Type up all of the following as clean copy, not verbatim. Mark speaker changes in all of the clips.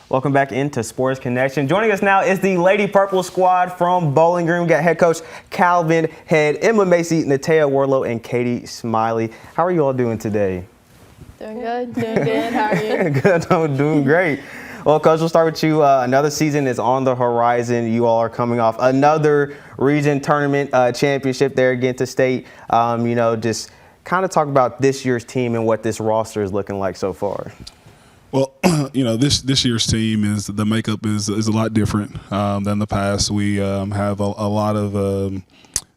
Speaker 1: Welcome back into Sports Connection. Joining us now is the Lady Purple squad from Bowling Green. We got head coach Calvin Head, Emma Macy, Natea Warlow, and Katie Smiley. How are you all doing today?
Speaker 2: Doing good. Doing good. How are you?
Speaker 1: Good. I'm doing great. Well, Coach, we'll start with you. Another season is on the horizon. You all are coming off another region tournament championship there against the state. Just kind of talk about this year's team and what this roster is looking like so far.
Speaker 3: Well, this year's team the makeup is a lot different than the past. We have a lot of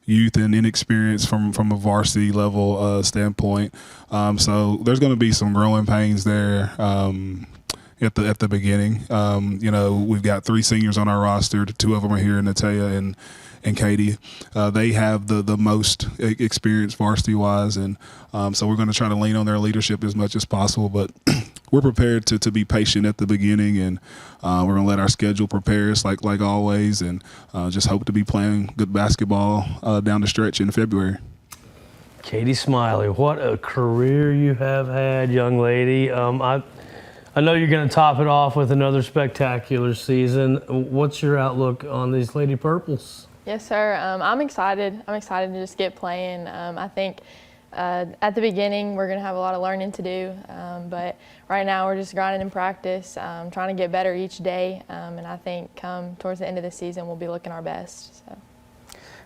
Speaker 3: youth and inexperience from a varsity level standpoint. So there's going to be some growing pains there at the beginning. We've got 3 seniors on our roster. 2 of them are here, Natea and Katie. They have the most experience varsity-wise, and so we're going to try to lean on their leadership as much as possible. But we're prepared to be patient at the beginning, and we're going to let our schedule prepare us like always, and just hope to be playing good basketball down the stretch in February.
Speaker 4: Katie Smiley, what a career you have had, young lady. I know you're going to top it off with another spectacular season. What's your outlook on these Lady Purples?
Speaker 2: Yes, sir. I'm excited. I'm excited to just get playing. I think at the beginning we're going to have a lot of learning to do, but right now we're just grinding in practice, trying to get better each day, and I think come towards the end of the season we'll be looking our best. So.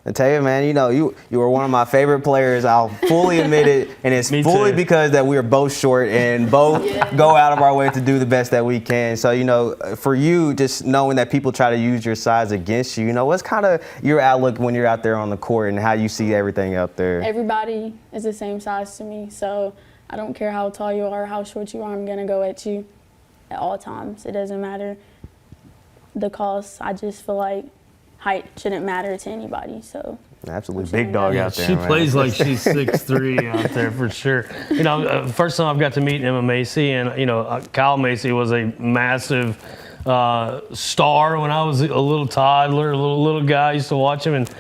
Speaker 1: Natea, man, you were one of my favorite players. I'll fully admit it, and it's fully because that we are both short and both go out of our way to do the best that we can. So, for you, just knowing that people try to use your size against you, what's kind of your outlook when you're out there on the court and how you see everything out there?
Speaker 5: Everybody is the same size to me, so I don't care how tall you are, how short you are, I'm going to go at you at all times. It doesn't matter the cost. I just feel like height shouldn't matter to anybody, so.
Speaker 1: Absolutely big dog out there.
Speaker 4: She plays like she's 6'3" out there for sure. First time I've got to meet Emma Macy, and Kyle Macy was a massive star when I was a little toddler, a little guy. I used to watch him, and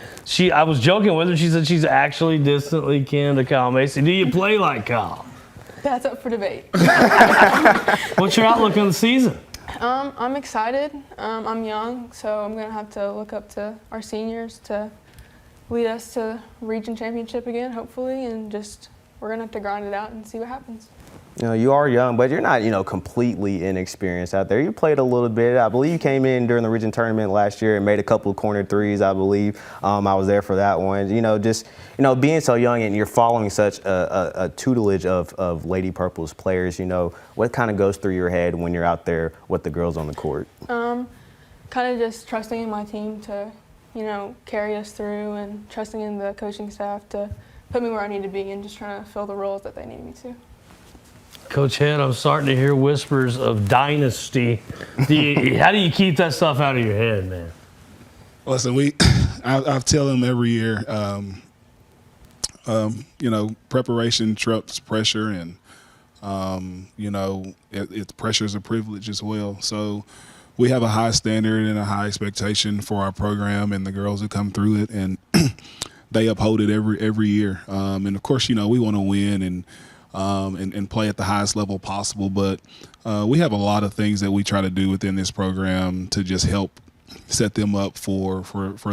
Speaker 4: I was joking with her. She said she's actually distantly kin to Kyle Macy. Do you play like Kyle?
Speaker 6: That's up for debate.
Speaker 4: What's your outlook on the season?
Speaker 6: I'm excited. I'm young, so I'm going to have to look up to our seniors to lead us to region championship again, hopefully, and we're going to have to grind it out and see what happens.
Speaker 1: You are young, but you're not, completely inexperienced out there. You played a little bit. I believe you came in during the region tournament last year and made a couple of corner threes, I believe. I was there for that one. Being so young and you're following such a tutelage of Lady Purple's players, what kind of goes through your head when you're out there with the girls on the court?
Speaker 6: Kind of just trusting in my team to, carry us through, and trusting in the coaching staff to put me where I need to be, and just trying to fill the roles that they need me to.
Speaker 4: Coach Head, I'm starting to hear whispers of dynasty. How do you keep that stuff out of your head, man?
Speaker 3: Listen, I tell them every year, preparation trumps pressure, and pressure is a privilege as well. So we have a high standard and a high expectation for our program and the girls that come through it, and they uphold it every year. And of course, we want to win and play at the highest level possible. But we have a lot of things that we try to do within this program to just help set them up for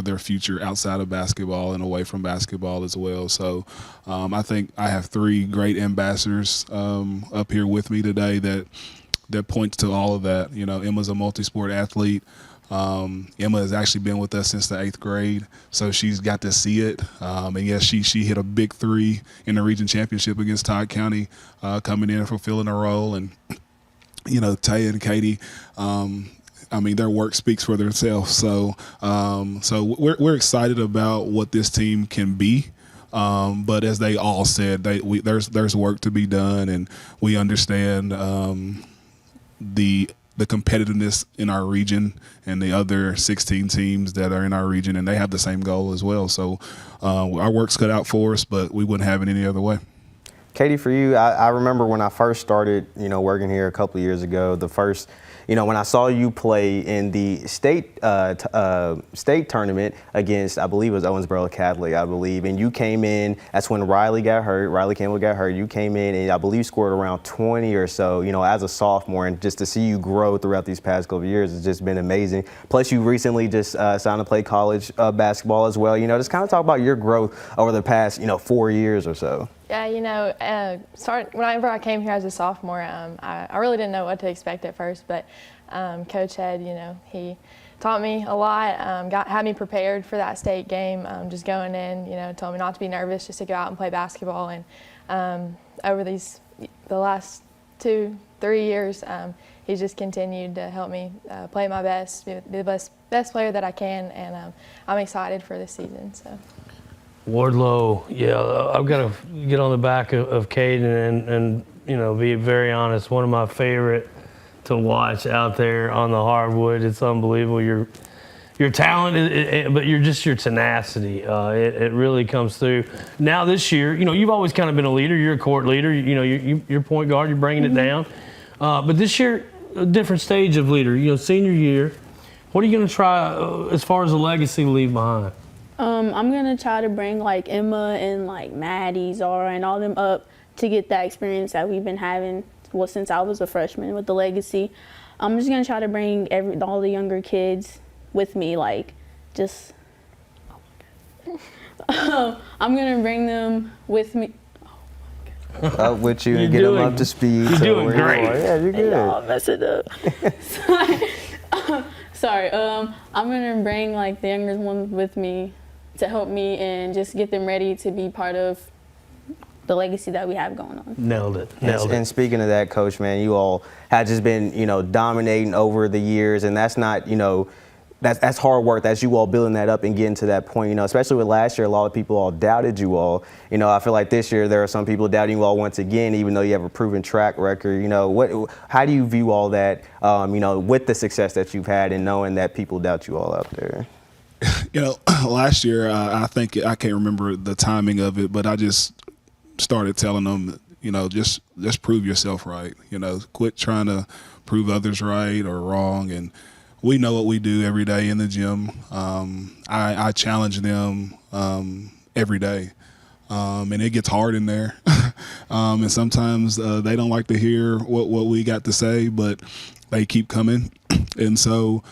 Speaker 3: their future outside of basketball and away from basketball as well. So I think I have 3 great ambassadors up here with me today that points to all of that. Emma's a multi-sport athlete. Emma has actually been with us since the 8th grade, so she's got to see it. And yes, she hit a big 3 in the region championship against Todd County, coming in and fulfilling a role. And Taya and Katie, their work speaks for themselves. So we're excited about what this team can be. But as they all said, there's work to be done, and we understand the competitiveness in our region and the other 16 teams that are in our region, and they have the same goal as well. So our work's cut out for us, but we wouldn't have it any other way.
Speaker 1: Katie, for you, I remember when I first started, working here a couple of years ago, the first, when I saw you play in the state tournament against, I believe it was Owensboro Catholic, I believe, and you came in, that's when Riley Campbell got hurt, you came in and I believe scored around 20 or so, as a sophomore, and just to see you grow throughout these past couple of years has just been amazing. Plus you recently just signed to play college basketball as well, just kind of talk about your growth over the past, 4 years or so.
Speaker 2: Yeah, whenever I came here as a sophomore, I really didn't know what to expect at first, but Coach Head, he taught me a lot, had me prepared for that state game, just going in, told me not to be nervous, just to go out and play basketball. And over the last 2-3 years, he's just continued to help me play my best, be the best player that I can, and I'm excited for this season. So.
Speaker 4: Wardlow, yeah, I've got to get on the back of Caden and be very honest, one of my favorite to watch out there on the hardwood. It's unbelievable. Your talent, but your tenacity. It really comes through. Now this year, you've always kind of been a leader. You're a court leader. You're point guard. You're bringing it down. But this year, a different stage of leader. Senior year. What are you going to try as far as a legacy to leave behind?
Speaker 5: I'm going to try to bring like Emma and like Maddie, Zara, and all them up to get that experience that we've been having since I was a freshman with the legacy. I'm just going to try to bring all the younger kids with me, I'm going to bring them with me.
Speaker 1: Up with you and get them up to speed.
Speaker 4: You're doing great.
Speaker 1: Yeah, you're good.
Speaker 5: Y'all mess it up. Sorry. I'm going to bring the younger ones with me to help me and just get them ready to be part of the legacy that we have going on.
Speaker 4: Nailed it.
Speaker 1: And speaking of that, Coach, man, you all have just been, dominating over the years, and that's not, that's hard work. That's you all building that up and getting to that point, especially with last year, a lot of people all doubted you all. I feel like this year there are some people doubting you all once again, even though you have a proven track record. How do you view all that, with the success that you've had and knowing that people doubt you all out there?
Speaker 3: Last year, I think, I can't remember the timing of it, but I just started telling them, just prove yourself right. Quit trying to prove others right or wrong. And we know what we do every day in the gym. I challenge them every day. And it gets hard in there. And sometimes they don't like to hear what we got to say, but they keep coming. And so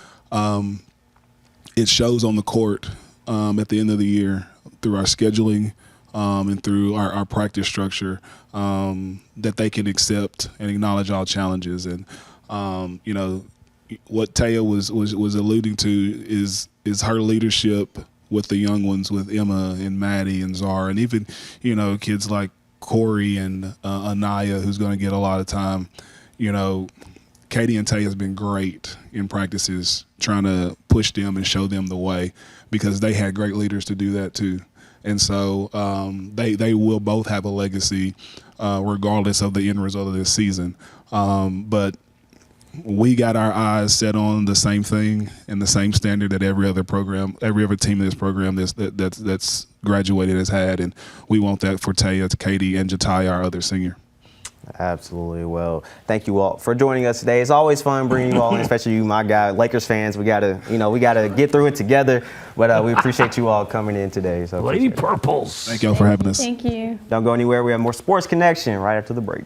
Speaker 3: it shows on the court at the end of the year through our scheduling and through our practice structure that they can accept and acknowledge all challenges. And, what Taya was alluding to is her leadership with the young ones, with Emma and Maddie and Zara, and even, kids like Corey and Anaya, who's going to get a lot of time. Katie and Taya has been great in practices trying to push them and show them the way, because they had great leaders to do that too. And so they will both have a legacy regardless of the end result of this season. But we got our eyes set on the same thing and the same standard that every other team in this program that's graduated has had, and we want that for Taya, Katie, and Jataya, our other senior.
Speaker 1: Absolutely. Well, thank you all for joining us today. It's always fun bringing you all in, especially you, my guy, Lakers fans. We gotta get through it together. But we appreciate you all coming in today. So
Speaker 4: Lady Purples.
Speaker 3: Thank y'all for having us.
Speaker 5: Thank you.
Speaker 1: Don't go anywhere. We have more Sports Connection right after the break.